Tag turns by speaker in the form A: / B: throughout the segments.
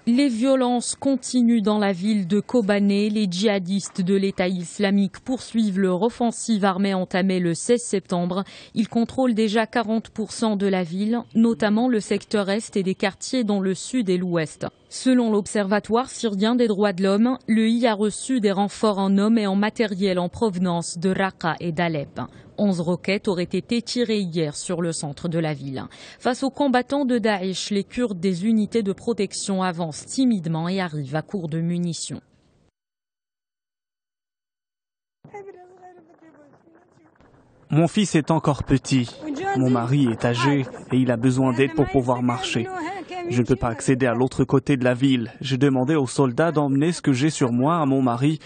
A: Les violences continuent dans la ville de Kobané. Les djihadistes de l'État islamique poursuivent leur offensive armée entamée le 16 septembre. Ils contrôlent déjà 40% de la ville, notamment le secteur est et des quartiers dans le sud et l'ouest. Selon l'Observatoire syrien des droits de l'homme, l'EI a reçu des renforts en hommes et en matériel en provenance de Raqqa et d'Alep. 11 roquettes auraient été tirées hier sur le centre de la ville. Face aux combattants de Daesh, les Kurdes des unités de protection avancent timidement et arrivent à court de munitions.
B: Mon fils est encore petit. Mon mari est âgé et il a besoin d'aide pour pouvoir marcher. Je ne peux pas accéder à l'autre côté de la ville. J'ai demandé aux soldats d'emmener ce que j'ai sur moi à mon mari,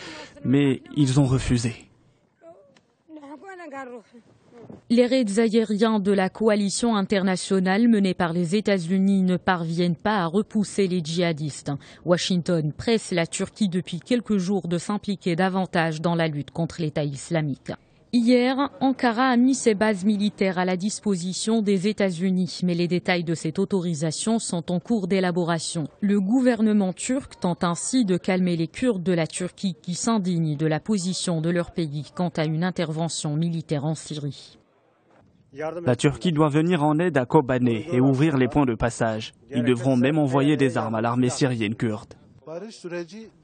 B: mais ils ont refusé.
A: Les raids aériens de la coalition internationale menée par les États-Unis ne parviennent pas à repousser les djihadistes. Washington presse la Turquie depuis quelques jours de s'impliquer davantage dans la lutte contre l'État islamique. Hier, Ankara a mis ses bases militaires à la disposition des États-Unis, mais les détails de cette autorisation sont en cours d'élaboration. Le gouvernement turc tente ainsi de calmer les Kurdes de la Turquie qui s'indignent de la position de leur pays quant à une intervention militaire en Syrie.
B: La Turquie doit venir en aide à Kobané et ouvrir les points de passage. Ils devront même envoyer des armes à l'armée syrienne kurde.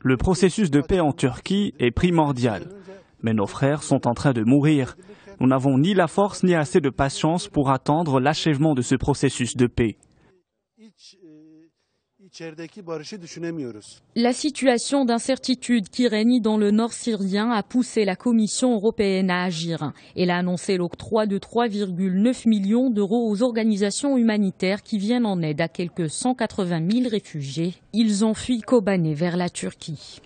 B: Le processus de paix en Turquie est primordial. Mais nos frères sont en train de mourir. Nous n'avons ni la force ni assez de patience pour attendre l'achèvement de ce processus de paix.
A: La situation d'incertitude qui règne dans le nord syrien a poussé la Commission européenne à agir. Elle a annoncé l'octroi de 3,9 millions d'euros aux organisations humanitaires qui viennent en aide à quelques 180 000 réfugiés. Ils ont fui Kobané vers la Turquie.